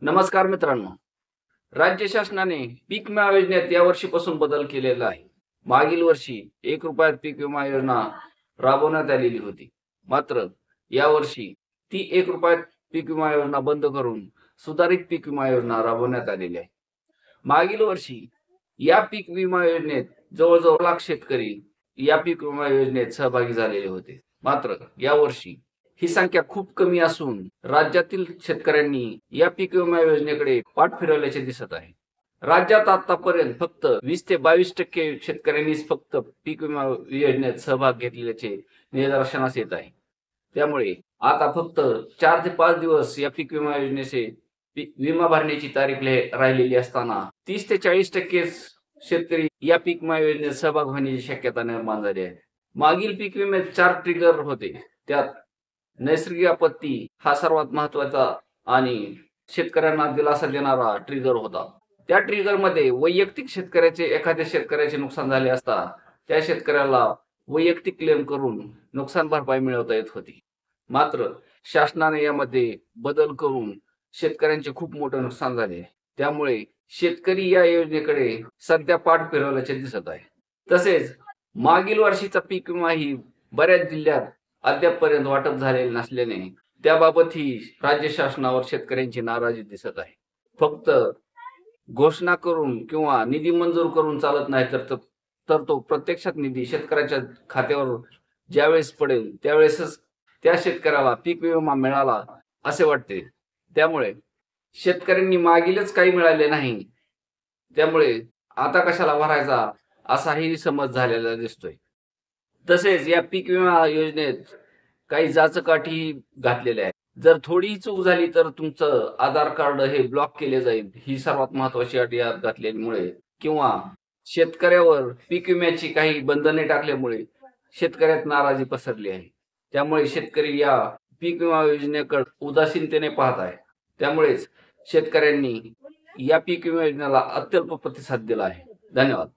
नमस्कार मित्रांनो. राज्य शासनाने पीक विमा योजनेत या वर्षीपासून बदल केलेला आहे. मागील वर्षी ₹1 पीक विमा योजना राबवण्यात आलेली होती. मात्र यावर्षी ती ₹1 पीक विमा योजना बंद करून सुधारित पीक विमा योजना राबवण्यात आलेली आहे. मागील वर्षी या पीक विमा योजनेत जवळजवळ लाख शेतकरी या पीक विमा योजनेत सहभागी झालेले होते. मात्र यावर्षी ही संख्या खूप कमी असून राज्यातील शेतकऱ्यांनी या पीक विमा योजनेकडे पाठ फिरवल्याचे दिसत आहे. राज्यात आतापर्यंत फक्त 20 ते 22% शेतकऱ्यांनीच फक्त पीक विमा योजनेत सहभाग घेतल्याचे निदर्शनास येत आहे. त्यामुळे आता फक्त 4 ते 5 दिवस या पीक विमा योजनेचे विमा भरण्याची तारीख राहिलेली असताना 30 ते 40% शेतकरी या पीक विमा योजनेत सहभाग होण्याची शक्यता निर्माण झाली आहे. मागील पीक विम्यात 4 ट्रिगर होते. त्यात नैसर्गिक आपत्ती हा सर्वात महत्वाचा आणि शेतकऱ्यांना दिलासा देणारा ट्रिगर होता. त्या ट्रिगरमध्ये वैयक्तिक एखाद्या शेतकऱ्याचे नुकसान झाले असता त्या शेतकऱ्याला वैयक्तिक क्लेम करून नुकसान भरपाई मिळवता येत होती. मात्र शासनाने यामध्ये बदल करून शेतकऱ्यांचे खूप मोठे नुकसान झाले. त्यामुळे शेतकरी या योजनेकडे सध्या पाठ फिरवल्याचे दिसत आहे. तसेच मागील वर्षीचा पीक विमा ही बऱ्याच जिल्ह्यात अद्यापपर्यंत वाटप झालेले नसल्याने त्याबाबतही राज्य शासनावर शेतकऱ्यांची नाराजी दिसत आहे. फक्त घोषणा करून किंवा निधी मंजूर करून चालत नाही, तर तो प्रत्यक्षात निधी शेतकऱ्याच्या खात्यावर ज्यावेळेस पडेल त्यावेळेसच त्या शेतकऱ्याला पीक विमा मिळाला असे वाटते. त्यामुळे शेतकऱ्यांनी मागीलच काही मिळाले नाही, त्यामुळे आता कशाला भरायचा असाही समज झालेला दिसतोय. तसेच या पीक विमा योजनेत काही जाचकाठी घातलेल्या आहेत. जर थोडीही चूक झाली तर तुमचं आधार कार्ड हे ब्लॉक केले जाईल, ही सर्वात महत्वाची अट यात घातलेल्यामुळे किंवा शेतकऱ्यावर पीक विम्याची काही बंधने टाकल्यामुळे शेतकऱ्यात नाराजी पसरली आहे. त्यामुळे शेतकरी या पीक विमा योजनेकडे उदासीनतेने पाहत आहे. त्यामुळेच शेतकऱ्यांनी या पीक विमा योजनेला अत्यल्प प्रतिसाद दिला आहे. धन्यवाद.